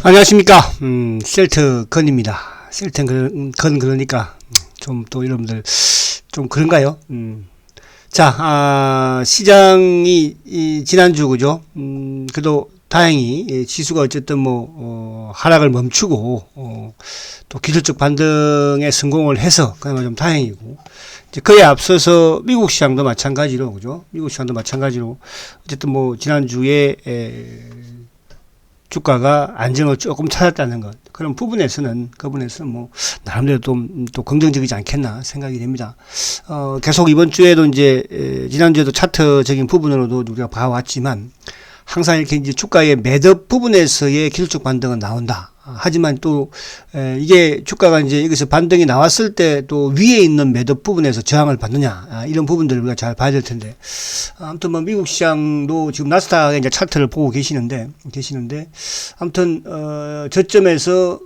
안녕하십니까. 셀트 건입니다. 셀트 건 그러니까 좀 또 여러분들 좀 그런가요? 시장이 지난주 그죠? 그래도 다행히 지수가 어쨌든 하락을 멈추고 또 기술적 반등에 성공을 해서 그나마 좀 다행이고, 이제 그에 앞서서 미국 시장도 마찬가지로 그죠? 미국 시장도 마찬가지로 어쨌든 지난주에 주가가 안정을 조금 찾았다는 것, 그런 부분에서는 나름대로 또 긍정적이지 않겠나 생각이 됩니다. 계속 이번 주에도 이제 지난주에도 차트적인 부분으로도 우리가 봐왔지만 항상 이렇게 이제 주가의 매듭 부분에서의 기술적 반등은 나온다. 하지만 또 이게 주가가 이제 여기서 반등이 나왔을 때 또 위에 있는 매듭 부분에서 저항을 받느냐, 이런 부분들을 우리가 잘 봐야 될 텐데, 아무튼 미국 시장도 지금 나스닥의 이제 차트를 보고 계시는데 아무튼 저점에서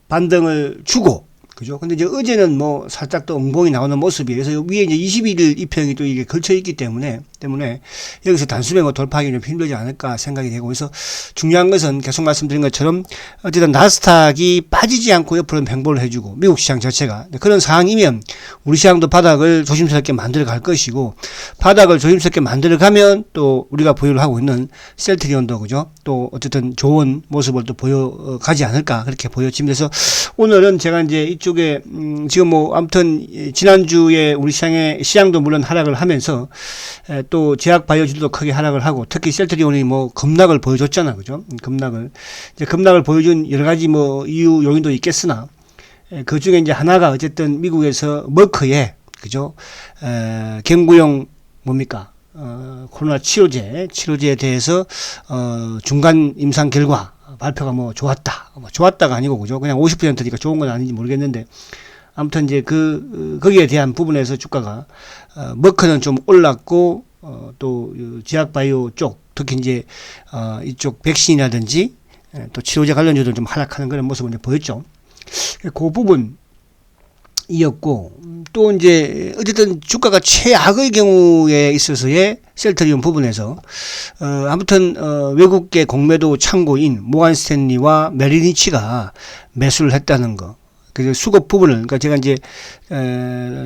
반등을 주고, 그죠? 근데 이제 어제는 살짝 또 엉봉이 나오는 모습이에요. 그래서 위에 이제 21일 이평이 또 이게 걸쳐 있기 때문에 여기서 단숨에 돌파하기 좀 힘들지 않을까 생각이 되고, 그래서 중요한 것은 계속 말씀드린 것처럼 어쨌든 나스닥이 빠지지 않고 옆으로 횡보를 해주고, 미국 시장 자체가 그런 상황이면 우리 시장도 바닥을 조심스럽게 만들어 갈 것이고, 바닥을 조심스럽게 만들어 가면 또 우리가 보유를 하고 있는 셀트리온도 그죠? 또 어쨌든 좋은 모습을 또 보여가지 않을까, 그렇게 보여집니다. 그래서 오늘은 제가 이제 이쪽에 지금 아무튼 지난주에 우리 시장도 물론 하락을 하면서 또 제약 바이오주도 크게 하락을 하고, 특히 셀트리온이 급락을 보여줬잖아, 그죠? 급락을 보여준 여러 가지 이유 요인도 있겠으나, 그 중에 이제 하나가 어쨌든 미국에서 머크의 그죠? 경구용 코로나 치료제에 대해서 중간 임상 결과 발표가 좋았다가 아니고 그죠? 그냥 50%니까 좋은 건 아닌지 모르겠는데, 아무튼 이제 거기에 대한 부분에서 주가가 머크는 좀 올랐고, 또 제약 바이오 쪽, 특히 이제 이쪽 백신이라든지 또 치료제 관련주들 좀 하락하는 그런 모습을 이제 보였죠. 그 부분이었고, 또 이제 어쨌든 주가가 최악의 경우에 있어서의 셀트리온 부분에서 아무튼 외국계 공매도 창고인 모간 스탠리와 메리니치가 매수를 했다는 거. 그래서 수급 부분을, 그러니까 제가 이제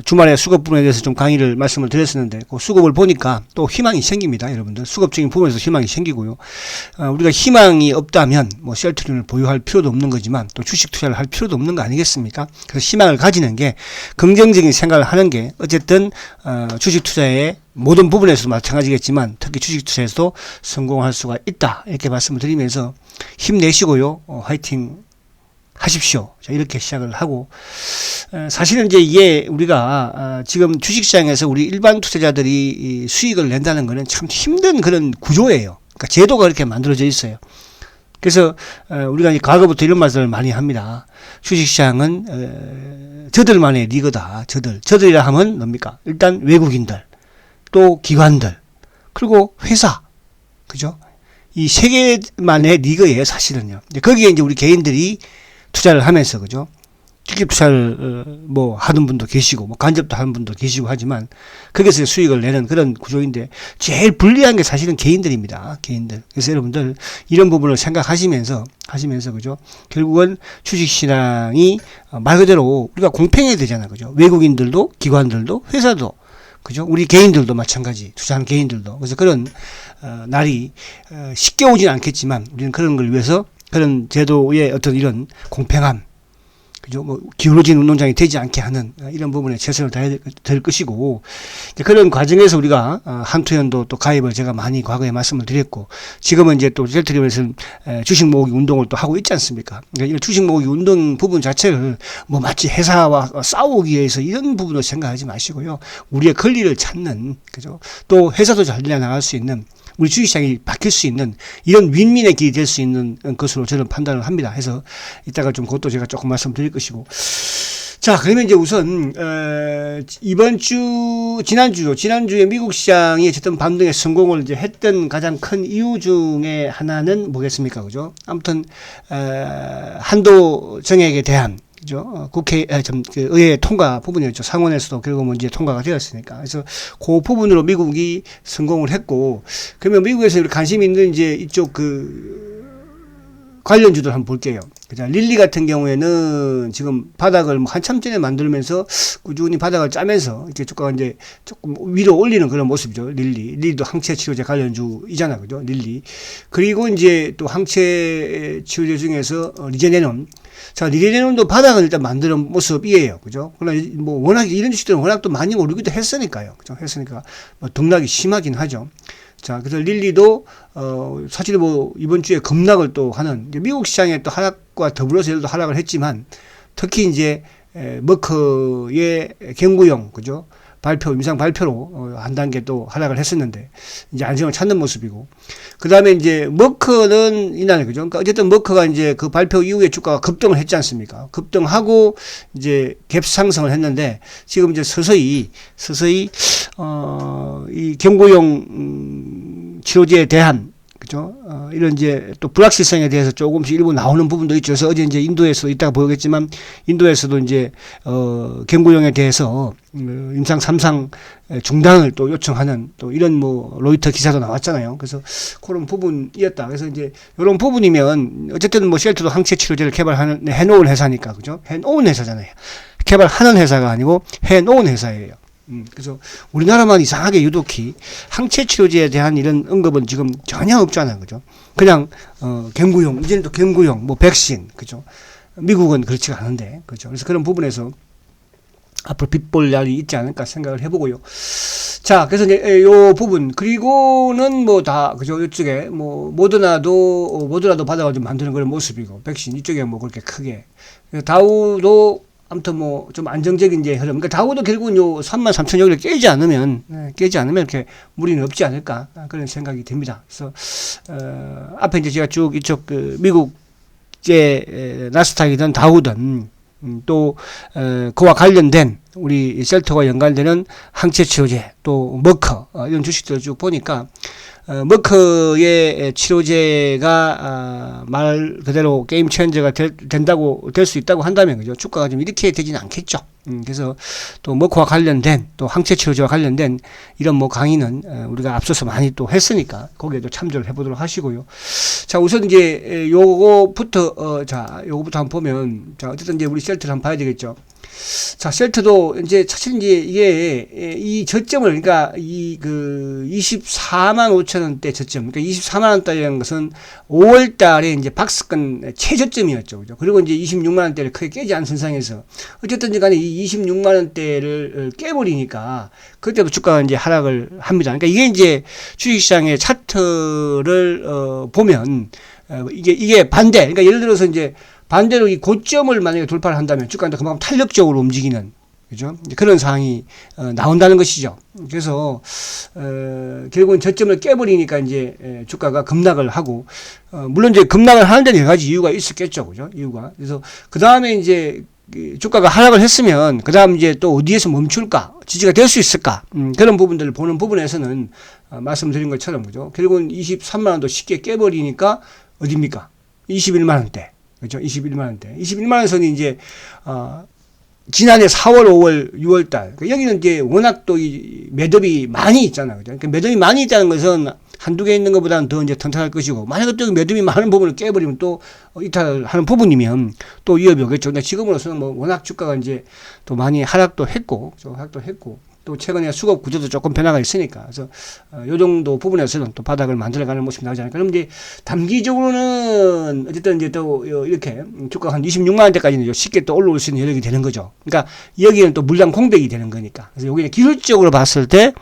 주말에 수급 부분에 대해서 좀 강의를 말씀을 드렸었는데, 그 수급을 보니까 또 희망이 생깁니다, 여러분들. 수급적인 부분에서 희망이 생기고요. 우리가 희망이 없다면 셀트리온을 보유할 필요도 없는 거지만 또 주식 투자를 할 필요도 없는 거 아니겠습니까? 그래서 희망을 가지는 게, 긍정적인 생각을 하는 게 어쨌든 주식 투자의 모든 부분에서도 마찬가지겠지만 특히 주식 투자에서도 성공할 수가 있다, 이렇게 말씀을 드리면서 힘내시고요, 화이팅 하십시오. 자, 이렇게 시작을 하고, 사실은 이제 이게 우리가 지금 주식시장에서 우리 일반 투자자들이 수익을 낸다는 거는 참 힘든 그런 구조예요. 그러니까 제도가 이렇게 만들어져 있어요. 그래서 우리가 이제 과거부터 이런 말씀을 많이 합니다. 주식시장은 저들만의 리그다. 저들이라 하면 뭡니까? 일단 외국인들, 또 기관들, 그리고 회사, 그죠? 이 세 개만의 리그예요, 사실은요. 거기에 이제 우리 개인들이 투자를 하면서, 그죠? 직접 투자를 하는 분도 계시고 간접도 하는 분도 계시고 하지만 거기서 수익을 내는 그런 구조인데, 제일 불리한 게 사실은 개인들입니다. 개인들. 그래서 여러분들 이런 부분을 생각하시면서 그죠? 결국은 주식시장이 말 그대로 우리가 공평해야 되잖아, 그죠? 외국인들도, 기관들도, 회사도, 그죠? 우리 개인들도 마찬가지, 투자하는 개인들도. 그래서 그런 날이 쉽게 오진 않겠지만 우리는 그런 걸 위해서 그런 제도의 어떤 이런 공평함, 그죠? 기울어진 운동장이 되지 않게 하는 이런 부분에 최선을 다해야 될 것이고, 그런 과정에서 우리가 한투현도 또 가입을 제가 많이 과거에 말씀을 드렸고, 지금은 이제 또 셀트리온에서는 주식 모으기 운동을 또 하고 있지 않습니까? 그러니까 이 주식 모으기 운동 부분 자체를 마치 회사와 싸우기 위해서 이런 부분을 생각하지 마시고요. 우리의 권리를 찾는, 그죠? 또 회사도 잘 나갈 수 있는, 우리 주식시장이 바뀔 수 있는 이런 윈윈의 길이 될 수 있는 것으로 저는 판단을 합니다. 해서 이따가 좀 그것도 제가 조금 말씀드릴 것이고. 자, 그러면 이제 우선 지난주에 미국 시장이 어쨌든 반등에 성공을 이제 했던 가장 큰 이유 중에 하나는 뭐겠습니까, 그죠? 아무튼 한도 정액에 대한, 그죠? 의회 통과 부분이었죠. 상원에서도 결국은 이제 통과가 되었으니까. 그래서 그 부분으로 미국이 성공을 했고, 그러면 미국에서 관심 있는 이제 이쪽 관련주들 한번 볼게요. 자, 릴리 같은 경우에는 지금 바닥을 뭐 한참 전에 만들면서 꾸준히 바닥을 짜면서 이렇게 주가가 이제 조금 위로 올리는 그런 모습이죠. 릴리도 항체 치료제 관련주이잖아, 그죠? 릴리. 그리고 이제 또 항체 치료제 중에서 리제네론. 자, 리제네론도 바닥을 일단 만드는 모습이에요, 그죠? 그러나 뭐 워낙 이런 주식들은 워낙 또 많이 오르기도 했으니까요, 그죠? 했으니까 뭐 등락이 심하긴 하죠. 자, 그래서 릴리도, 사실 뭐, 이번 주에 급락을 또 하는, 미국 시장의 또 하락과 더불어서 얘도 하락을 했지만, 특히 이제, 머크의 경구용, 그죠? 임상 발표로, 한 단계 또 하락을 했었는데, 이제 안정을 찾는 모습이고. 그 다음에 이제, 머크는 이날, 그죠? 그러니까 어쨌든 머크가 이제 그 발표 이후에 주가가 급등을 했지 않습니까? 급등하고, 이제 갭 상승을 했는데, 지금 이제 서서히, 이 경구용 치료제에 대한 그죠? 이런 이제 또 불확실성에 대해서 조금씩 일부 나오는 부분도 있죠. 그래서 어제 이제 인도에서 이따가 보겠지만 인도에서도 이제 경구용에 대해서 임상 3상 중단을 또 요청하는 또 이런 뭐 로이터 기사도 나왔잖아요. 그래서 그런 부분이었다. 그래서 이제 이런 부분이면 어쨌든 뭐 셀트도 항체 치료제를 개발하는 해놓은 회사니까 그죠? 해놓은 회사잖아요. 개발하는 회사가 아니고 해놓은 회사예요. 그래서 우리나라만 이상하게 유독히 항체 치료제에 대한 이런 언급은 지금 전혀 없잖아요. 그죠? 그냥, 경구용, 이제는 또 경구용, 뭐, 백신, 그죠? 미국은 그렇지가 않은데, 그죠? 그래서 그런 부분에서 앞으로 빗볼 날이 있지 않을까 생각을 해보고요. 자, 그래서 이제 요 부분, 그리고는 뭐 다, 그죠? 이쪽에 뭐, 모더나도 받아가지고 좀 만드는 그런 모습이고, 백신 이쪽에 뭐 그렇게 크게. 다우도 아무튼 뭐 좀 안정적인 이제 흐름. 그러니까 다우도 결국은 요 33,000여기를 깨지 않으면 이렇게 무리는 없지 않을까 그런 생각이 듭니다. 그래서 앞에 이제 제가 쭉 이쪽 그 미국제 나스닥이든 다우든 또 그와 관련된 우리 셀터와 연관되는 항체 치료제 또 머커 이런 주식들을 쭉 보니까 머크의 치료제가 말 그대로 게임 체인저가 될 수 있다고 한다면 그죠? 주가가 좀 이렇게 되지는 않겠죠. 그래서 또 머크와 관련된 또 항체 치료제와 관련된 이런 뭐 강의는 우리가 앞서서 많이 또 했으니까 거기에도 참조를 해보도록 하시고요. 자, 우선 이제 요거부터 한번 보면 자, 어쨌든 이제 우리 셀트를 한번 봐야 되겠죠. 자, 셀트도 이제 사실 이제 이게 이 저점을 그러니까 이 그 24만 5천 원대 저점 그러니까 24만 원대라는 것은 5월 달에 이제 박스권 최저점이었죠. 그죠? 그리고 이제 26만 원대를 크게 깨지 않은 선상에서 어쨌든 간에 이 26만 원대를 깨버리니까 그때부터 주가가 이제 하락을 합니다. 그러니까 이게 이제 주식시장의 차트를 보면 이게 반대. 그러니까 예를 들어서 이제 반대로 이 고점을 만약에 돌파를 한다면 주가는 그만큼 탄력적으로 움직이는 그죠? 그런 상황이 나온다는 것이죠. 그래서 결국은 저점을 깨버리니까 이제 주가가 급락을 하고 물론 이제 급락을 하는 데는 여러 가지 이유가 있었겠죠, 그죠? 이유가 그래서 그 다음에 이제 주가가 하락을 했으면 그 다음 이제 또 어디에서 멈출까 지지가 될 수 있을까 그런 부분들을 보는 부분에서는 말씀드린 것처럼 그죠? 결국은 23만 원도 쉽게 깨버리니까 어디입니까? 21만 원대. 그죠? 21만 원대. 21만 원 선이 이제, 지난해 4월, 5월, 6월 달. 여기는 이제 워낙 또 이 매듭이 많이 있잖아요. 그죠? 그러니까 매듭이 많이 있다는 것은 한두 개 있는 것보다는 더 이제 튼튼할 것이고, 만약에 또 매듭이 많은 부분을 깨버리면 또 이탈하는 부분이면 또 위협이 오겠죠. 근데 지금으로서는 뭐 워낙 주가가 이제 또 많이 하락도 했고, 또 최근에 수급 구조도 조금 변화가 있으니까 그래서 요 정도 부분에서는 또 바닥을 만들어가는 모습이 나오지 않을까. 그럼 이제 단기적으로는 어쨌든 이제 또 이렇게 주가가 한 26만 원대까지는 쉽게 또 올라올 수 있는 여력이 되는 거죠. 그러니까 여기는 또 물량 공백이 되는 거니까. 그래서 여기는 기술적으로 봤을 때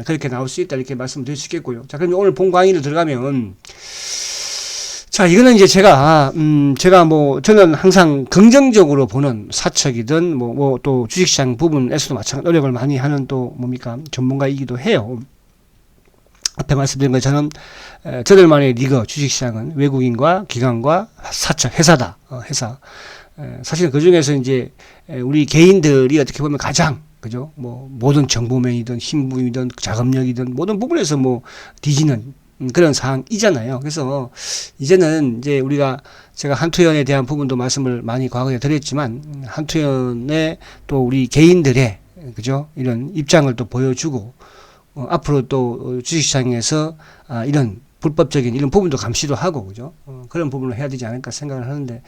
그렇게 나올 수 있다 이렇게 말씀드릴 수 있겠고요. 자, 그럼 오늘 본 강의를 들어가면 자, 이거는 이제 제가 뭐, 저는 항상 긍정적으로 보는 사측이든, 또 주식시장 부분에서도 마찬가지 노력을 많이 하는 또 뭡니까, 전문가이기도 해요. 앞에 말씀드린 것처럼, 저들만의 리그, 주식시장은 외국인과 기관과 사측, 회사다, 회사. 사실 그 중에서 이제, 우리 개인들이 어떻게 보면 가장, 그죠? 뭐, 모든 정보면이든, 신분이든, 자금력이든, 모든 부분에서 뭐, 뒤지는, 그런 상황이잖아요. 그래서 이제는 이제 제가 한투현에 대한 부분도 말씀을 많이 과거에 드렸지만 한투현의 또 우리 개인들의 그죠? 이런 입장을 또 보여주고 앞으로 또 주식시장에서 이런 불법적인 이런 부분도 감시도 하고, 그죠? 그런 부분을 해야 되지 않을까 생각을 하는데.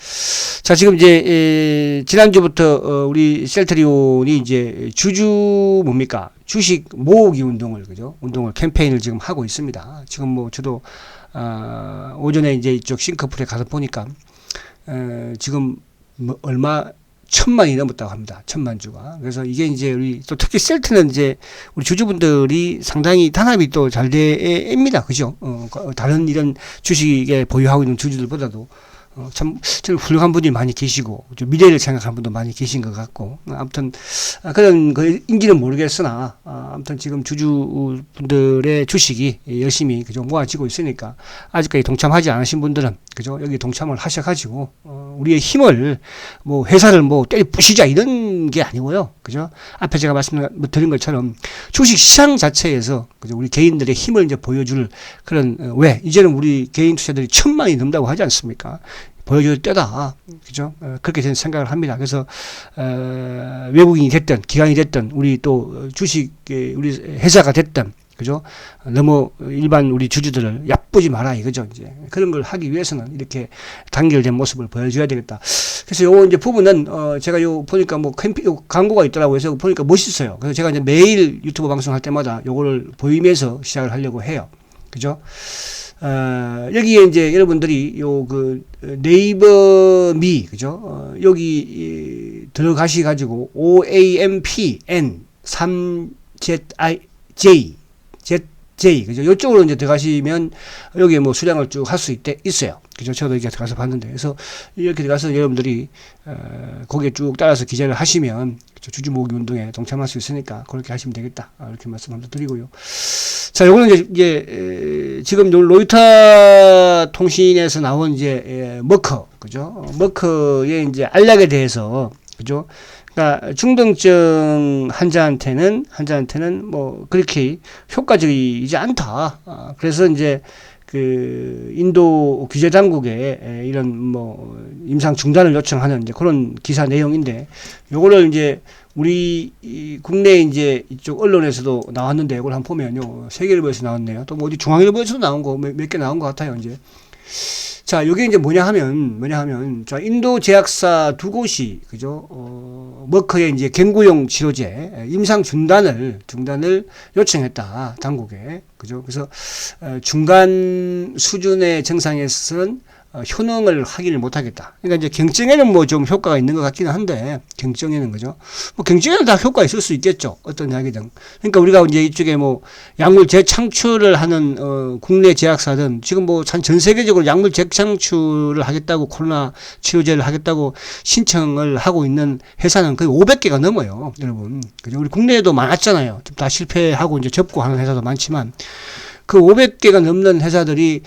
자, 지금 이제, 지난주부터, 우리 셀트리온이 이제 주주 뭡니까? 주식 모으기 운동을, 그죠? 운동을 캠페인을 지금 하고 있습니다. 지금 뭐 저도, 오전에 이제 이쪽 싱크풀에 가서 보니까, 지금 뭐 얼마, 1,000만이 넘었다고 합니다. 1,000만 주가. 그래서 이게 이제 우리 또 특히 셀트는 이제 우리 주주분들이 상당히 단합이 또 잘 됩니다. 그죠? 다른 이런 주식에 보유하고 있는 주주들보다도 참 훌륭한 분들이 많이 계시고 미래를 생각하는 분도 많이 계신 것 같고 아무튼 그런 인지는 모르겠으나 아무튼 지금 주주분들의 주식이 열심히 그죠 모아지고 있으니까 아직까지 동참하지 않으신 분들은 그죠 여기 동참을 하셔가지고 우리의 힘을 뭐 회사를 뭐 때리 부시자 이런 게 아니고요 그죠 앞에 제가 말씀드린 것처럼 주식 시장 자체에서 그죠 우리 개인들의 힘을 이제 보여줄 그런 왜 이제는 우리 개인 투자들이 1,000만이 넘다고 하지 않습니까? 보여줄 때다. 그죠? 그렇게 저는 생각을 합니다. 그래서, 외국인이 됐든, 기관이 됐든, 우리 또 주식, 우리 회사가 됐든, 그죠? 너무 일반 우리 주주들을 얕보지 마라 이거죠. 이제 그런 걸 하기 위해서는 이렇게 단결된 모습을 보여줘야 되겠다. 그래서 요 이제 부분은, 제가 요 보니까 뭐 광고가 있더라고요. 그래서 보니까 멋있어요. 그래서 제가 이제 매일 유튜브 방송할 때마다 요거를 보이면서 시작을 하려고 해요. 그죠? 여기에 이제 여러분들이 네이버 미, 그죠? 여기 들어가셔가지고 OAMPN 3ZJ, 그죠? 이쪽으로 이제 들어가시면 여기에 뭐 수량을 쭉 할 수 있어요. 그죠? 저도 이렇게 들어가서 봤는데. 그래서 이렇게 들어가서 여러분들이, 거기에 쭉 따라서 기재를 하시면 주주 모으기 운동에 동참할 수 있으니까 그렇게 하시면 되겠다. 이렇게 말씀 한번 드리고요. 자, 요거는 이제 지금 로이터 통신에서 나온 이제 머커, 그죠? 머커의 이제 알약에 대해서, 그죠? 그러니까 중등증 환자한테는 뭐 그렇게 효과적이지 않다. 그래서 이제 그 인도 규제 당국에 이런 뭐 임상 중단을 요청하는 이제 그런 기사 내용인데 요거를 이제 우리 국내 이제 이쪽 언론에서도 나왔는데 이걸 한번 보면요. 세계일보에서 나왔네요. 또 뭐 어디 중앙일보에서도 나온 거 몇 개 나온 것 같아요, 이제. 자, 요게 이제 뭐냐 하면, 자, 인도 제약사 두 곳이, 그죠, 머커의 이제 갱구용 치료제, 임상 중단을 요청했다, 당국에. 그죠. 그래서, 중간 수준의 증상에서는 효능을 확인을 못 하겠다. 그러니까 이제 경증에는 뭐 좀 효과가 있는 것 같기는 한데, 경증에는 그죠. 뭐 경증에는 다 효과 있을 수 있겠죠. 어떤 약이든. 그러니까 우리가 이제 이쪽에 뭐 약물 재창출을 하는, 국내 제약사든 지금 뭐 전 세계적으로 약물 재창출을 하겠다고 코로나 치료제를 하겠다고 신청을 하고 있는 회사는 거의 500개가 넘어요. 여러분. 그죠. 우리 국내에도 많았잖아요. 다 실패하고 이제 접고 하는 회사도 많지만. 그 500개가 넘는 회사들이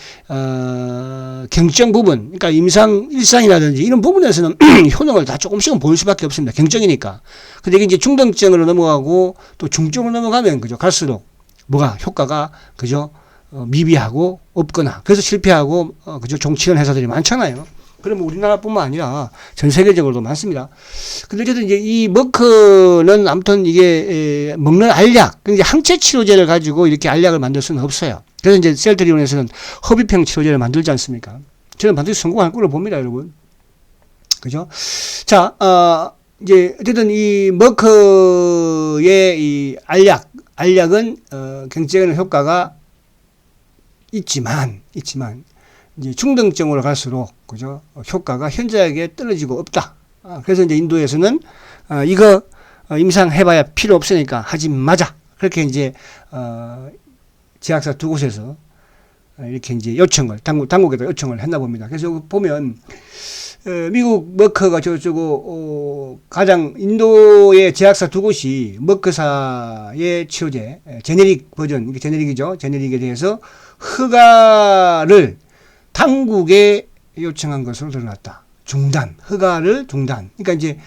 경증 부분, 그러니까 일상이라든지 이런 부분에서는 효능을 다 조금씩은 보일 수밖에 없습니다. 경증이니까. 근데 이게 이제 중등증으로 넘어가고 또 중증으로 넘어가면 그죠 갈수록 뭐가 효과가 그죠 미비하고 없거나 그래서 실패하고 그죠 종치는 회사들이 많잖아요. 그러면 우리나라뿐만 아니라 전 세계적으로도 많습니다. 근데 어쨌든 이제 이 머크는 아무튼 이게 먹는 알약, 이제 항체 치료제를 가지고 이렇게 알약을 만들 수는 없어요. 그래서 이제 셀트리온에서는 허비평 치료제를 만들지 않습니까? 저는 반드시 성공할 거로 봅니다, 여러분. 그죠? 자, 이제 어쨌든 이 머크의 이 알약은 경증에는 효과가 있지만 이제 중등증으로 갈수록 그죠 효과가 현저하게 떨어지고 없다. 그래서 이제 인도에서는 이거 임상 해봐야 필요 없으니까 하지 마자. 그렇게 이제 제약사 두 곳에서 이렇게 이제 요청을 당국에다 요청을 했나 봅니다. 그래서 보면 미국 머커가 가장 인도의 제약사 두 곳이 머커사의 치료제 제네릭 버전, 이게 제네릭이죠. 제네릭에 대해서 허가를 당국에 요청한 것으로 드러났다. 허가를 중단. 그러니까 이제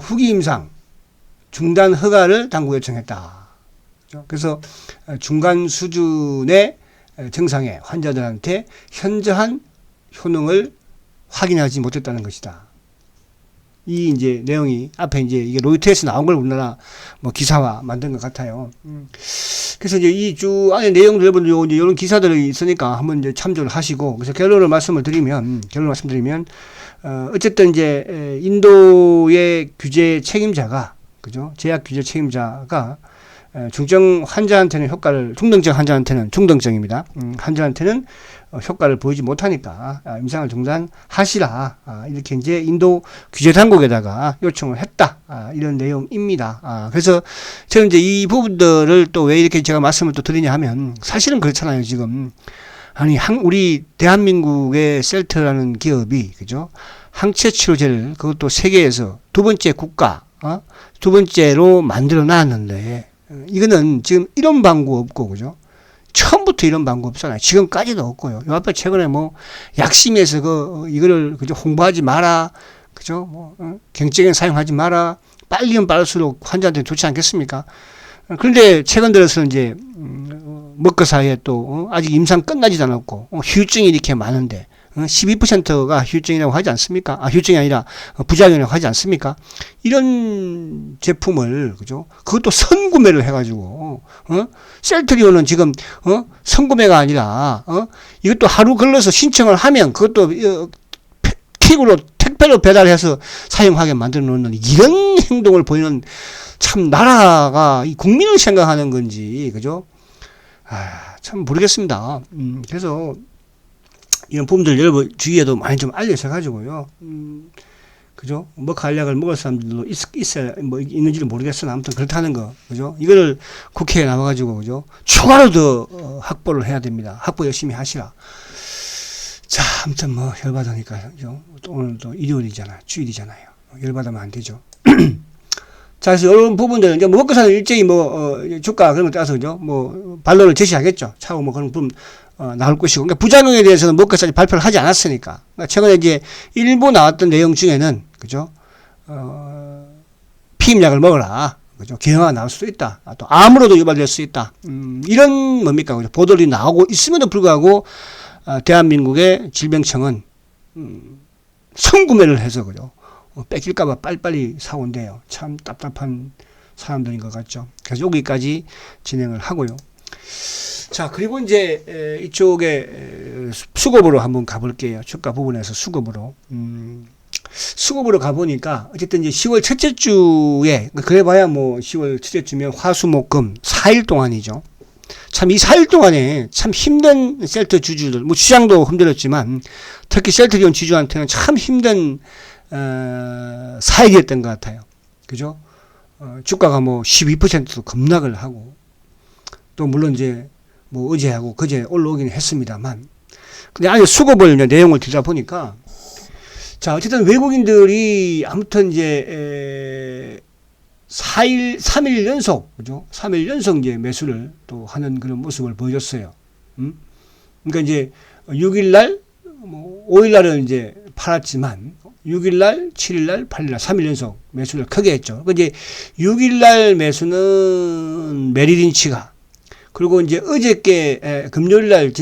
후기 임상 중단 허가를 당국에 요청했다. 그래서 중간 수준의 증상의 환자들한테 현저한 효능을 확인하지 못했다는 것이다. 이 이제 내용이 앞에 이제 이게 로이터에서 나온 걸 우리나라 뭐 기사화 만든 것 같아요. 그래서 이제 이 주 안에 내용들 여러분들 이제 이런 기사들이 있으니까 한번 이제 참조를 하시고, 그래서 결론을 말씀드리면 어쨌든 이제 인도의 규제 책임자가, 그죠? 제약 규제 책임자가 중증 환자한테는 중증증 환자한테는 중증증입니다. 환자한테는 효과를 보이지 못하니까 임상을 중단하시라, 이렇게 이제 인도 규제 당국에다가 요청을 했다, 이런 내용입니다. 그래서 저는 이제 이 부분들을 또 왜 이렇게 제가 말씀을 또 드리냐 하면, 사실은 그렇잖아요. 지금 아니 우리 대한민국의 셀트라는 기업이, 그죠? 항체 치료제를, 그것도 세계에서 두 번째 국가, 두 번째로 만들어 놨는데, 이거는 지금 이런 방구 없고, 그죠? 처음부터 이런 방구 없잖아요. 지금까지도 없고요. 요 앞에 최근에 뭐 약심에서 이거를 그죠? 홍보하지 마라, 그죠? 경쟁에 사용하지 마라. 빨리면 빠를수록 환자한테 좋지 않겠습니까? 그런데 최근 들어서 이제 먹거 사이에 또 아직 임상 끝나지도 않았고 후유증이 이렇게 많은데 12%가 후유증이라고 하지 않습니까? 휴증이 아니라 부작용이라고 하지 않습니까? 이런 제품을, 그죠? 그것도 선구매를 해가지고, 셀트리온은 지금, 선구매가 아니라, 이것도 하루 걸러서 신청을 하면 그것도, 킥으로 택배로 배달해서 사용하게 만들어 놓는 이런 행동을 보이는, 참 나라가 이 국민을 생각하는 건지, 그죠? 참 모르겠습니다. 그래서, 이런 부분들 여러분 주위에도 많이 좀 알려져가지고요. 그죠? 간약을 먹을 사람들도 있는지는 모르겠으나 아무튼 그렇다는 거, 그죠? 이거를 국회에 나와가지고, 그죠? 추가로 더 확보를 해야 됩니다. 확보 열심히 하시라. 자, 아무튼 뭐 열받으니까, 그죠? 오늘 또 일요일이잖아요. 주일이잖아요. 열받으면 안 되죠. 자, 그래서 이런 부분들은 이제 먹고 사는 일정이 주가 그런 거 따라서, 그죠? 반론을 제시하겠죠. 차후 그런 부분 나올 것이고. 그러니까 부작용에 대해서는 먹고까지 발표를 하지 않았으니까. 그러니까 최근에 이제 일부 나왔던 내용 중에는, 그죠? 피임약을 먹어라. 그죠? 기형아가 나올 수도 있다. 또 암으로도 유발될 수 있다. 이런 뭡니까? 그죠? 보도들이 나오고 있음에도 불구하고, 대한민국의 질병청은, 선구매를 해서, 그죠? 뺏길까봐 빨리빨리 사온대요. 참 답답한 사람들인 것 같죠. 그래서 여기까지 진행을 하고요. 자, 그리고 이제 이쪽에 수급으로 한번 가볼게요. 주가 부분에서 수급으로. 수급으로 가보니까 어쨌든 이제 10월 첫째 주에, 그래봐야 10월 첫째 주면 화수목금 4일 동안이죠. 참 이 4일 동안에 참 힘든 셀트 주주들, 시장도 힘들었지만 특히 셀트리온 지주한테는 참 힘든 4일이었던 것 같아요. 그죠? 주가가 12%도 급락을 하고, 또 물론 이제 어제하고 그제 올라오긴 했습니다만, 근데 아니 수급을 이제 내용을 들다 보니까, 자, 어쨌든 외국인들이 아무튼 이제 3일 연속, 그죠? 3일 연속 이제 매수를 또 하는 그런 모습을 보여줬어요. 그러니까 이제 6일날, 5일날은 이제 팔았지만, 6일날, 7일날, 8일날, 3일 연속 매수를 크게 했죠. 이제 6일날 매수는 메리린치가, 그리고 이제 어저께 금요일날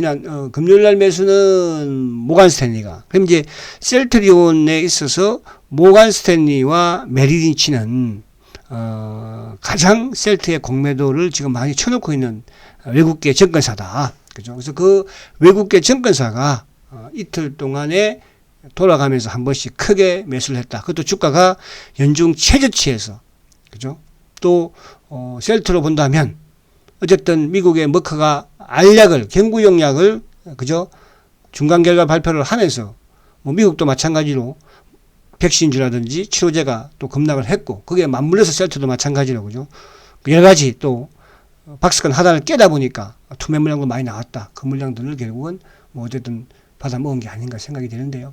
금요일날 매수는 모간 스탠리가. 그럼 이제 셀트리온에 있어서 모간 스탠리와 메리린치는 가장 셀트의 공매도를 지금 많이 쳐놓고 있는 외국계 증권사다. 그죠? 그래서 그 외국계 증권사가 이틀 동안에 돌아가면서 한 번씩 크게 매수를 했다. 그것도 주가가 연중 최저치에서, 그죠? 또 셀트로 본다면 어쨌든 미국의 머크가 경구용 약을, 그죠? 중간 결과 발표를 하면서 미국도 마찬가지로 백신주라든지 치료제가 또 급락을 했고, 그게 맞물려서 셀트도 마찬가지로, 그죠? 여러 가지 또 박스권 하단을 깨다 보니까 투매 물량도 많이 나왔다. 그 물량들을 결국은 어쨌든 받아 먹은 게 아닌가 생각이 되는데요.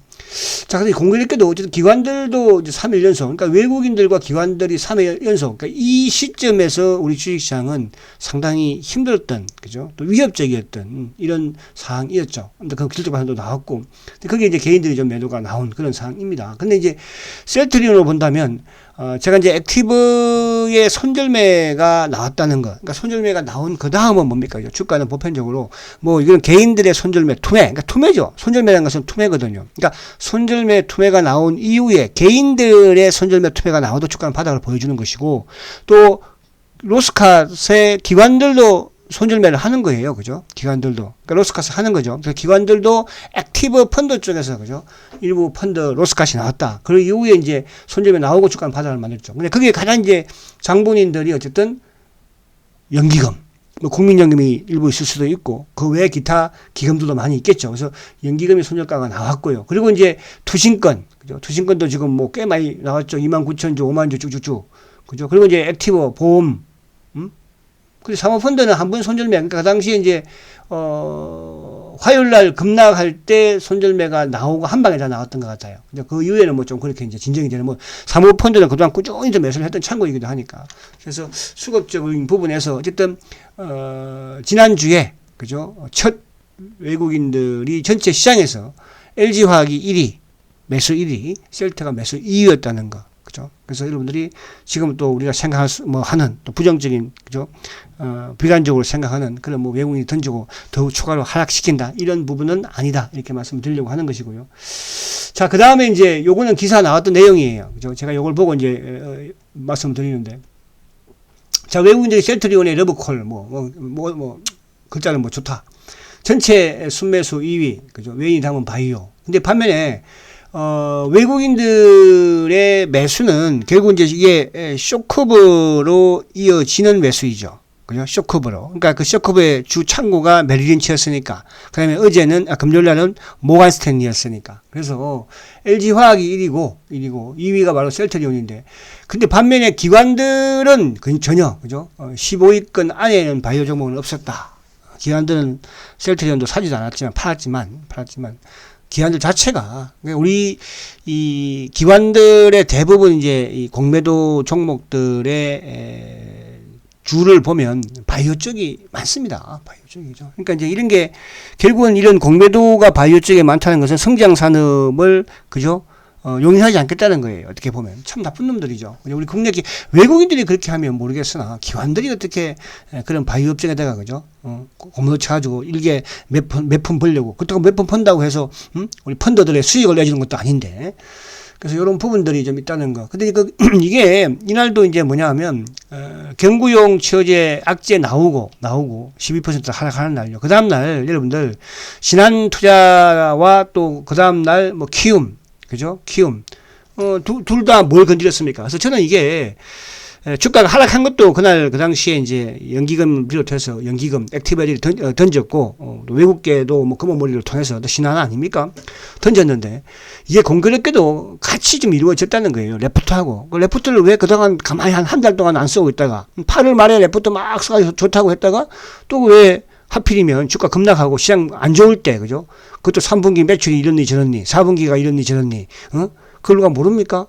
자, 근데 공교롭게도 어쨌든 기관들도 이제 3일 연속, 그러니까 외국인들과 기관들이 3일 연속, 그러니까 이 시점에서 우리 주식시장은 상당히 힘들었던, 그죠? 또 위협적이었던 이런 상황이었죠. 근데 그 기술적 반응도 나왔고, 근데 그게 이제 개인들이 좀 매도가 나온 그런 상황입니다. 근데 이제 셀트리온으로 본다면, 제가 이제 액티브의 이후에 손절매가 나왔다는 거. 그러니까 손절매가 나온 그 다음은 뭡니까? 주가는 보편적으로 뭐 이건 개인들의 손절매 투매. 그러니까 투매죠. 손절매라는 것은 투매거든요. 그러니까 손절매 투매가 나온 이후에 개인들의 손절매 투매가 나와도 주가는 바닥을 보여주는 것이고, 또 로스캇의 기관들도 손절매를 하는 거예요. 그죠? 기관들도. 그러니까 로스캇을 하는 거죠. 그래서 기관들도 액티브 펀드 쪽에서, 그죠? 일부 펀드 로스캇이 나왔다. 그 이후에 이제 손절매 나오고 주가는 바닥을 만들죠. 근데 그게 가장 이제 장본인들이 어쨌든 연기금, 뭐 국민연금이 일부 있을 수도 있고, 그 외에 기타 기금들도 많이 있겠죠. 그래서 연기금이 손절가가 나왔고요. 그리고 이제 투신권, 그죠? 투신권도 지금 뭐 꽤 많이 나왔죠. 29,000주, 50,000주 쭉쭉쭉. 그죠? 그리고 이제 액티브, 보험, 근데 사모펀드는 한 번 손절매, 그러니까 그 당시에 이제, 화요일날 급락할 때 손절매가 나오고 한 방에 다 나왔던 것 같아요. 근데 그 이후에는 뭐 좀 그렇게 이제 진정이 되는, 뭐, 사모펀드는 그동안 꾸준히 좀 매수를 했던 창고이기도 하니까. 그래서 수급적인 부분에서 어쨌든, 지난주에, 그죠? 첫 외국인들이 전체 시장에서 LG화학이 1위, 매수 1위, 셀트가 매수 2위였다는 거. 그죠? 그래서 여러분들이 지금 또 우리가 생각할 수, 뭐 하는 또 부정적인, 그죠? 비관적으로 생각하는 그런 뭐 외국인이 던지고 더욱 추가로 하락시킨다. 이런 부분은 아니다. 이렇게 말씀드리려고 하는 것이고요. 자, 그 다음에 이제 요거는 기사 나왔던 내용이에요. 그죠? 제가 요걸 보고 이제, 말씀드리는데. 자, 외국인들이 셀트리온의 러브콜, 글자는 뭐 좋다. 전체 순매수 2위. 그죠? 외인이 담은 바이오. 근데 반면에, 외국인들의 매수는 결국 이제 이게 쇼커브로 이어지는 매수이죠. 그죠? 쇼커브로. 그러니까 그 쇼커브의 주 창고가 메릴린치였으니까. 그 다음에 어제는, 금요일 날은 모간 스탠리였으니까. 그래서 LG화학이 1위고 2위가 바로 셀트리온인데. 근데 반면에 기관들은 전혀, 그죠? 15위권 안에는 바이오 종목은 없었다. 기관들은 셀트리온도 사지도 않았지만, 팔았지만, 기관들 자체가, 우리, 이 기관들의 대부분 이제 이 공매도 종목들의 주를 보면 바이오 쪽이 많습니다. 바이오 쪽이죠. 그러니까 이제 이런 게 결국은 이런 공매도가 바이오 쪽에 많다는 것은 성장 산업을, 그죠? 용인하지 않겠다는 거예요. 어떻게 보면. 참 나쁜 놈들이죠. 우리 국내 외국인들이 그렇게 하면 모르겠으나, 기관들이 어떻게 그런 바이오 업종에다가, 그죠? 공매도 쳐가지고 일개 몇 푼 벌려고. 그렇다고 몇 푼 펀다고 해서, 우리 펀더들의 수익을 내주는 것도 아닌데. 그래서 이런 부분들이 좀 있다는 거. 근데 이게, 이날도 이제 뭐냐 하면, 경구용 치료제 악재 나오고, 12% 하락하는 날요. 그 다음날, 여러분들, 신한투자와 또 그 다음날, 뭐, 키움, 그죠? 키움. 둘 다 뭘 건드렸습니까? 그래서 저는 이게, 주가가 하락한 것도 그날 그 당시에 이제 연기금 비롯해서 연기금 액티브를 던졌고, 외국계도 뭐 금은머리를 통해서 신한 아닙니까? 던졌는데, 이게 공교롭게도 같이 좀 이루어졌다는 거예요. 레포트하고. 그 레포트를 왜 그동안 가만히 한 달 동안 안 쓰고 있다가, 8월 말에 레포트 막 써가지고 좋다고 했다가, 또 왜 하필이면 주가 급락하고 시장 안 좋을 때, 그죠? 그것도 3분기 매출이 이렇니 저렇니, 4분기가 이렇니 저렇니, 그걸 누가 모릅니까?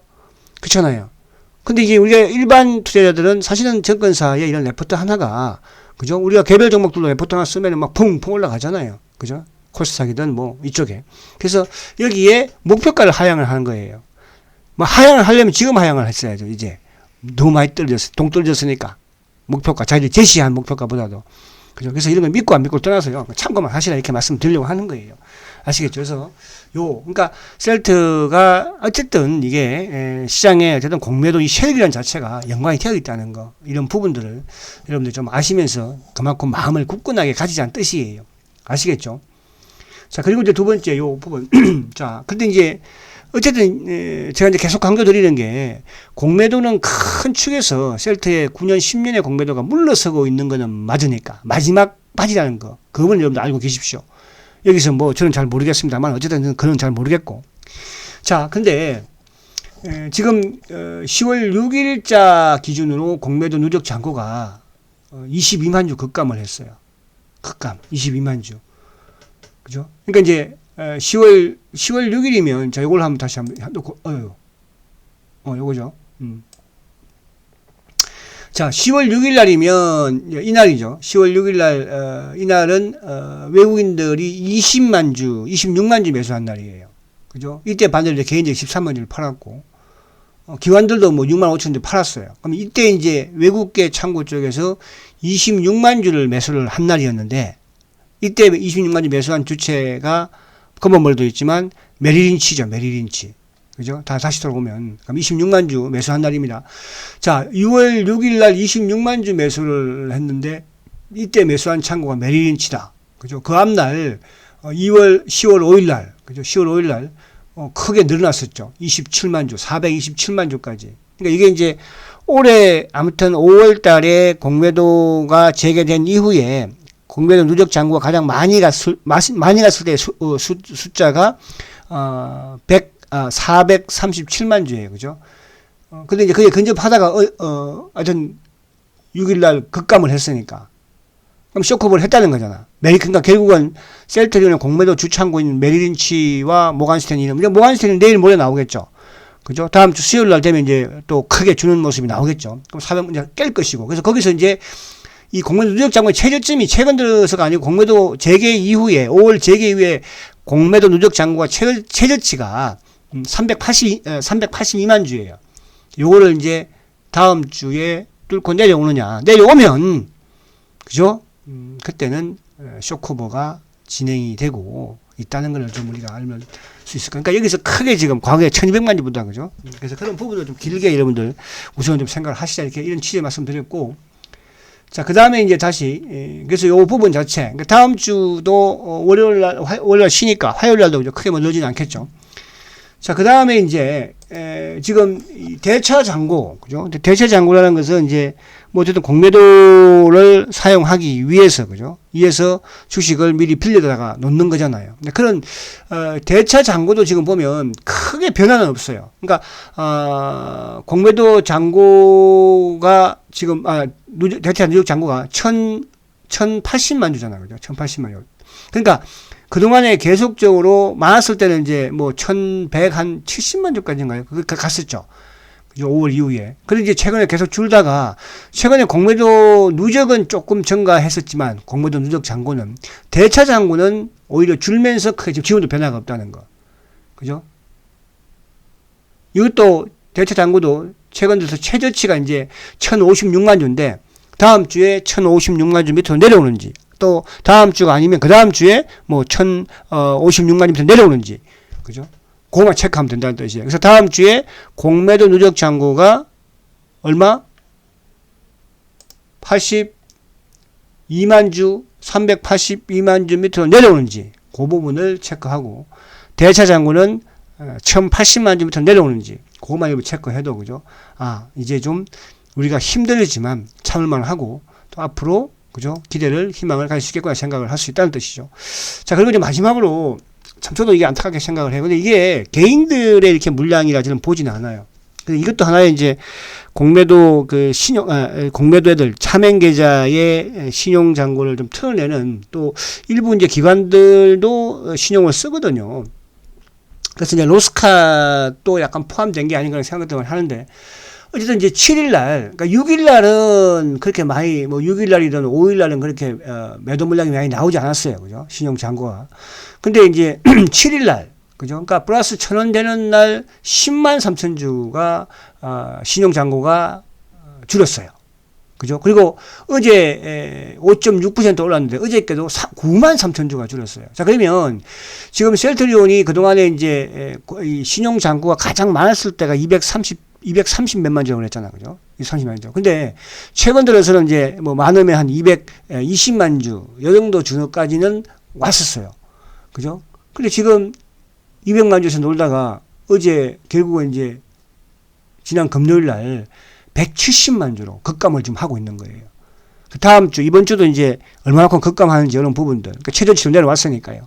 그렇잖아요. 근데 이게 우리가 일반 투자자들은 사실은 증권사의 이런 레포트 하나가, 그죠? 우리가 개별 종목들로 레포트 하나 쓰면 막 퐁퐁 올라가잖아요. 그죠? 코스닥이든 뭐 이쪽에. 그래서 여기에 목표가를 하향을 하는 거예요. 뭐 하향을 하려면 지금 하향을 했어야죠. 이제 너무 많이 동떨어졌으니까. 목표가, 자기들이 제시한 목표가보다도. 그죠? 그래서 이런 걸 믿고 안 믿고 떠나서요. 참고만 하시라 이렇게 말씀드리려고 하는 거예요. 아시겠죠? 그래서 그러니까 셀트가 어쨌든 이게 시장에 어쨌든 공매도 이 세력이라는 자체가 연관이 되어 있다는 거, 이런 부분들을 여러분들 좀 아시면서 그만큼 마음을 굳건하게 가지자는 뜻이에요. 아시겠죠? 자, 그리고 이제 두 번째 요 부분. 자, 근데 이제 어쨌든 제가 이제 계속 강조드리는 게, 공매도는 큰 축에서 셀트의 9년 10년의 공매도가 물러서고 있는 거는 맞으니까 마지막 바지라는 거, 그건 여러분들 알고 계십시오. 여기서 뭐 저는 잘 모르겠습니다만 어쨌든 그건 잘 모르겠고. 자, 근데 지금 10월 6일자 기준으로 공매도 누적 잔고가 22만 주 급감을 했어요. 급감 22만 주. 그죠? 그러니까 이제 10월 6일이면, 자, 요걸 한번 다시 한번 놓고, 요거죠. 자, 10월 6일 날이면, 이날이죠. 10월 6일 날, 이날은, 외국인들이 20만 주, 26만 주 매수한 날이에요. 그죠? 이때 반대로 개인적이 13만 주를 팔았고, 기관들도 뭐 6만 5천 주 팔았어요. 그럼 이때 이제 외국계 창고 쪽에서 26만 주를 매수를 한 날이었는데, 이때 26만 주 매수한 주체가 검은머리도 있지만 메릴린치죠. 메릴린치. 그죠? 다시 돌아오면. 그럼 26만 주 매수한 날입니다. 자, 6월 6일 날 26만 주 매수를 했는데, 이때 매수한 창고가 메릴린치다. 그죠? 그 앞날 10월 5일 날, 그죠? 10월 5일 날 크게 늘어났었죠. 27만 주, 427만 주까지. 그러니까 이게 이제 올해 아무튼 5월 달에 공매도가 재개된 이후에 공매도 누적 잔고가 가장 많이 갔을 때 숫자가 437만 주예요. 그죠? 근데 이제 그게 근접하다가 하여튼 6일 날 급감을 했으니까. 그럼 쇼크업을 했다는 거잖아. 그러니까 결국은 셀트리온의 공매도 주창고인 메릴린치와 모간스탠리는, 모간스탠리는 내일 모레 나오겠죠. 그죠? 다음 주 수요일 날 되면 이제 또 크게 주는 모습이 나오겠죠. 그럼 400문 깰 것이고. 그래서 거기서 이제 이 공매도 누적 잔고의 최저점이 최근 들어서가 아니고 공매도 재개 이후에, 5월 재개 이후에 공매도 누적 잔고가 최저치가 382만 주예요. 요거를 이제 다음 주에 뚫고 내려오느냐. 내려오면, 그죠? 그때는 쇼크오버가 진행이 되고 있다는 걸 좀 우리가 알면 수 있을 거예요. 그러니까 여기서 크게 지금 과거에 1200만 주보다, 그죠? 그래서 그런 부분을 좀 길게 여러분들 우선 좀 생각을 하시자, 이렇게 이런 취지의 말씀드렸고, 자, 그 다음에 이제 다시, 그래서 요 부분 자체, 그러니까 다음 주도 월요일 날 쉬니까 화요일 날도 크게 뭐 늘지는 않겠죠. 자, 그 다음에 이제, 지금 대차 잔고, 그죠? 대차 잔고라는 것은 이제, 뭐 어쨌든 공매도를 사용하기 위해서, 그죠? 위해서 주식을 미리 빌려다가 놓는 거잖아요. 근데 그런, 대차 잔고도 지금 보면 크게 변화는 없어요. 그러니까, 공매도 잔고가 지금, 대차 누적 잔고가 1080만 주잖아요. 그죠? 1080만 주. 그러니까, 그동안에 계속적으로 많았을 때는 이제 뭐 1170만 주까지인가요? 그거 갔었죠. 5월 이후에. 그런데 이제 최근에 계속 줄다가, 최근에 공매도 누적은 조금 증가했었지만 공매도 누적 잔고는, 대차 잔고는 오히려 줄면서 크게 지금도 변화가 없다는 거. 그죠? 이것도 대차 잔고도 최근 들어서 최저치가 이제 1056만 주인데, 다음 주에 1056만 주 밑으로 내려오는지, 또 다음 주가 아니면 그 다음 주에 뭐 1056만 주 밑으로 내려오는지, 그죠? 그거만 체크하면 된다는 뜻이에요. 그래서 다음 주에 공매도 누적 잔고가 얼마? 82만 주, 382만 주 밑으로 내려오는지, 그 부분을 체크하고, 대차 잔고는 1080만 주 밑으로 내려오는지, 그것만 일부 체크해도, 그죠? 이제 좀 우리가 힘들지만 참을만 하고, 또 앞으로, 그죠? 기대를, 희망을 가질 수 있겠구나 생각을 할 수 있다는 뜻이죠. 자, 그리고 이제 마지막으로, 참 저도 이게 안타깝게 생각을 해요. 근데 이게 개인들의 이렇게 물량이라 저는 보지는 않아요. 근데 이것도 하나의 이제 공매도 공매도 애들 차명 계좌의 신용 잔고를 좀 틀어내는, 또 일부 이제 기관들도 신용을 쓰거든요. 그래서 이제 로스카도 약간 포함된 게 아닌가 생각을 하는데, 어쨌든 이제 7일날, 그러니까 6일날은 그렇게 많이, 뭐 6일날이든 5일날은 그렇게 매도 물량이 많이 나오지 않았어요. 그죠? 신용 잔고가. 근데 이제 7일날, 그죠? 그러니까 플러스 1000원 되는 날 10만 3천 주가 신용 잔고가 줄었어요. 그죠? 그리고 어제 5.6% 올랐는데 어저께도 9만 3천 주가 줄었어요. 자, 그러면 지금 셀트리온이 그동안에 이제 이 신용 잔고가 가장 많았을 때가 230 몇만 주라고 그랬잖아. 그죠? 30만 주. 근데 최근 들어서는 이제 뭐 많으면 한 220만 주, 요 정도 주까지는 왔었어요. 그죠? 근데 지금 200만 주에서 놀다가 어제 결국은 이제 지난 금요일 날 170만 주로 급감을 좀 하고 있는 거예요. 그 다음 주, 이번 주도 이제 얼마만큼 급감하는지 이런 부분들. 그러니까 최저치로 내려왔으니까요.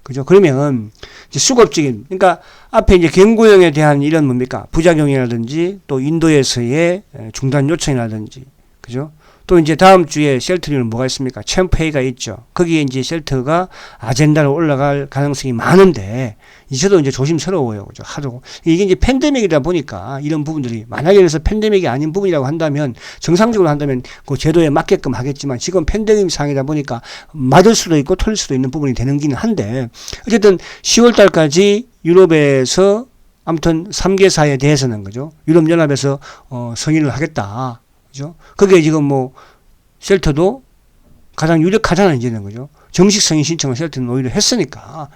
그죠? 그러면 이제 수급적인, 그러니까 앞에 이제 경고형에 대한 이런 뭡니까? 부작용이라든지 또 인도에서의 중단 요청이라든지, 그죠? 또 이제 다음 주에 셀트리온은 뭐가 있습니까? 챔프회의가 있죠. 거기에 이제 셀트가 아젠다로 올라갈 가능성이 많은데, 저도 이제 조심스러워요. 그죠? 하도. 이게 이제 팬데믹이다 보니까 이런 부분들이, 만약에 그래서 팬데믹이 아닌 부분이라고 한다면, 정상적으로 한다면 그 제도에 맞게끔 하겠지만, 지금 팬데믹 상이다 보니까 맞을 수도 있고 틀릴 수도 있는 부분이 되는기는 한데, 어쨌든 10월 달까지 유럽에서 아무튼 3개사에 대해서는 그죠? 유럽연합에서 승인을 하겠다. 그죠? 그게 지금 뭐 셀터도 가장 유력하잖아요, 이제는 그죠? 정식 승인 신청을 셀터는 오히려 했으니까.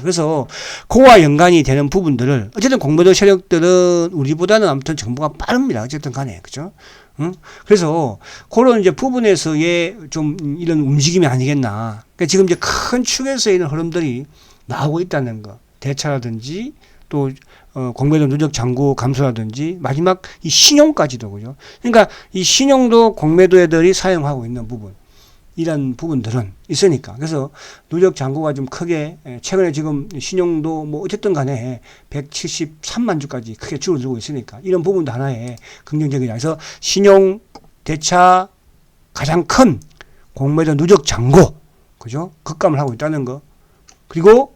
그래서 그와 연관이 되는 부분들을 어쨌든 공모도 세력들은 우리보다는 아무튼 정보가 빠릅니다. 어쨌든 간에 그죠? 응? 그래서 그런 이제 부분에서의 좀 이런 움직임이 아니겠나. 그러니까 지금 이제 큰 축에서 있는 흐름들이 나오고 있다는 거. 대차라든지 또 공매도 누적 잔고 감소라든지 마지막 이 신용까지도 그죠. 그러니까 이 신용도 공매도 애들이 사용하고 있는 부분. 이런 부분들은 있으니까. 그래서 누적 잔고가 좀 크게 최근에 지금 신용도 뭐 어쨌든 간에 173만 주까지 크게 줄어들고 있으니까 이런 부분도 하나의 긍정적이다. 그래서 신용 대차 가장 큰 공매도 누적 잔고 그죠? 급감을 하고 있다는 거. 그리고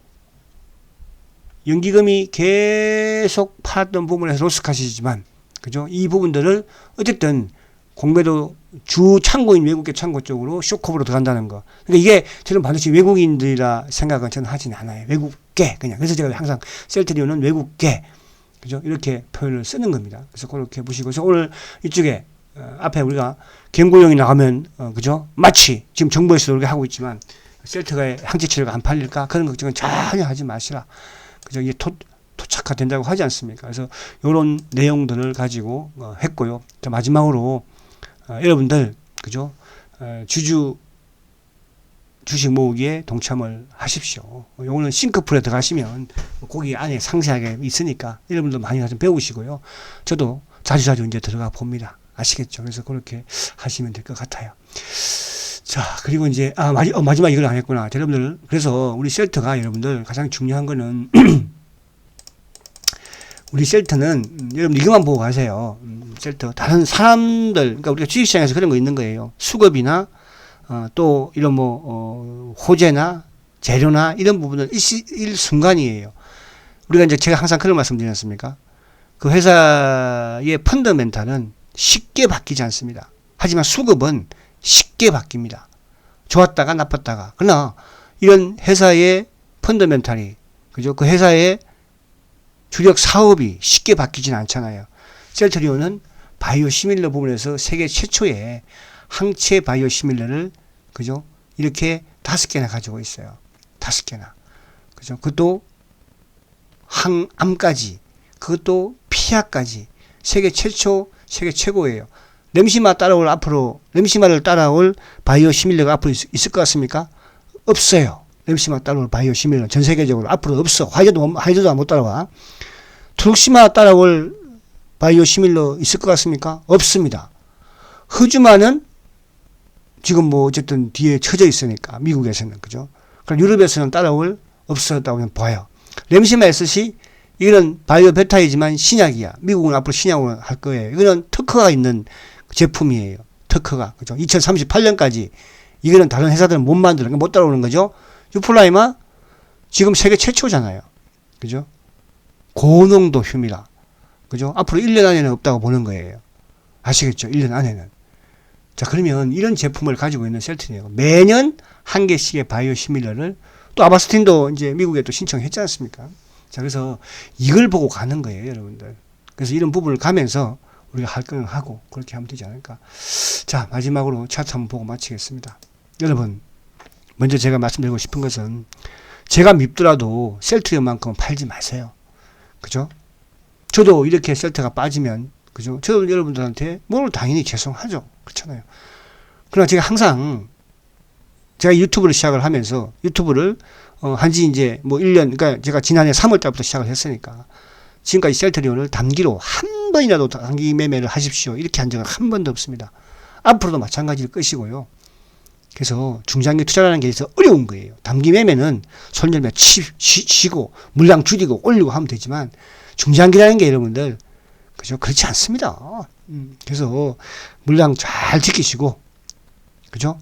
연기금이 계속 팔았던 부분에서 로스카시지만 그죠? 이 부분들을 어쨌든 공매도 주 창고인 외국계 창고 쪽으로 쇼크업으로 들어간다는 거. 그러니까 이게 저는 반드시 외국인들이라 생각은 저는 하진 않아요. 외국계 그냥. 그래서 제가 항상 셀트리온은 외국계 그죠? 이렇게 표현을 쓰는 겁니다. 그래서 그렇게 보시고 그래서 오늘 이쪽에 앞에 우리가 경고용이 나가면 그죠? 마치 지금 정부에서도 그렇게 하고 있지만 셀트가 항체치료가 안 팔릴까 그런 걱정은 전혀 하지 마시라. 그죠? 이게 토착화된다고 하지 않습니까? 그래서 이런 내용들을 가지고 했고요. 자, 마지막으로 여러분들 그죠? 주식 모으기에 동참을 하십시오. 요거는 싱크풀에 들어가시면 거기 안에 상세하게 있으니까 여러분들 많이 좀 배우시고요. 저도 자주자주 이제 들어가 봅니다. 아시겠죠? 그래서 그렇게 하시면 될 것 같아요. 자, 그리고 이제 마지막 이걸 안 했구나. 여러분들 그래서 우리 셀터가 여러분들 가장 중요한 거는 우리 셀터는 여러분 이것만 보고 가세요. 셀터 다른 사람들 그러니까 우리가 주식시장에서 그런 거 있는 거예요. 수급이나 또 이런 뭐 호재나 재료나 이런 부분은 일순간이에요. 우리가 이제 제가 항상 그런 말씀 드리지 않습니까? 그 회사의 펀더멘탈은 쉽게 바뀌지 않습니다. 하지만 수급은 쉽게 바뀝니다. 좋았다가 나빴다가. 그러나 이런 회사의 펀더멘탈이 그죠? 그 회사의 주력 사업이 쉽게 바뀌지는 않잖아요. 셀트리온은 바이오 시밀러 부분에서 세계 최초의 항체 바이오 시밀러를 그죠? 이렇게 5개나 가지고 있어요. 5개나. 그죠? 그것도 항암까지, 그것도 피하까지 세계 최초, 세계 최고예요. 램시마를 따라올 바이오 시밀러가 앞으로 있을 것 같습니까? 없어요. 램시마 따라올 바이오 시밀러 전 세계적으로 앞으로 없어. 화이자도 못 따라와. 트룩시마 따라올 바이오 시밀러 있을 것 같습니까? 없습니다. 흐즈마는 지금 뭐 어쨌든 뒤에 쳐져 있으니까 미국에서는 그죠? 그럼 유럽에서는 따라올 없었다고 봐요. 램시마 SC 이거는 바이오 베타이지만 신약이야. 미국은 앞으로 신약으로 할 거예요. 이거는 특허가 있는 제품이에요. 특허가 그죠? 2038년까지 이거는 다른 회사들은 못 만드는 못 따라오는 거죠. 유플라이마 지금 세계 최초잖아요. 그죠? 고농도 휴미라. 그죠? 앞으로 1년 안에는 없다고 보는 거예요. 아시겠죠? 1년 안에는. 자, 그러면 이런 제품을 가지고 있는 셀트리온이 매년 한 개씩의 바이오 시밀러를 또 아바스틴도 이제 미국에 또 신청했지 않습니까? 자, 그래서 이걸 보고 가는 거예요, 여러분들. 그래서 이런 부분을 가면서 우리가 할 건 하고 그렇게 하면 되지 않을까. 자, 마지막으로 차트 한번 보고 마치겠습니다. 여러분, 먼저 제가 말씀드리고 싶은 것은 제가 밉더라도 셀트리온만큼은 팔지 마세요. 그죠? 저도 이렇게 셀트가 빠지면 그죠? 저도 여러분들한테 뭘 당연히 죄송하죠. 그렇잖아요. 그러나 제가 항상 제가 유튜브를 시작을 하면서 유튜브를 한지 이제 뭐 1년 그러니까 제가 지난해 3월 달부터 시작을 했으니까 지금까지 셀트리온을 단기로 한 번이라도 단기 매매를 하십시오. 이렇게 한 적은 한 번도 없습니다. 앞으로도 마찬가지일 것이고요. 그래서 중장기 투자라는 게 있어서 어려운 거예요. 단기 매매는 손 열면 쉬고 물량 줄이고 올리고 하면 되지만 중장기라는 게 여러분들 그죠? 그렇지 않습니다. 그래서 물량 잘 지키시고 그죠?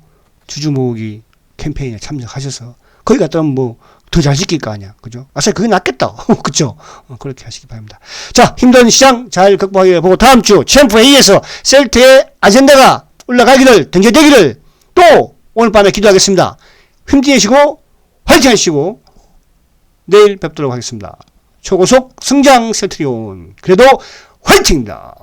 주주 모으기 캠페인에 참석하셔서 거기 갔다 오면 뭐 더 잘 지킬 거 아니야. 그죠? 아싸 그게 낫겠다. 그죠? 그렇게 하시기 바랍니다. 자, 힘든 시장 잘 극복하기를 보고 다음 주 챔프에 의해서 셀트의 아젠다가 올라가기를 등재되기를 또 오늘 밤에 기도하겠습니다. 힘내시고 화이팅 하시고 내일 뵙도록 하겠습니다. 초고속 성장 셀트리온. 그래도 화이팅입니다.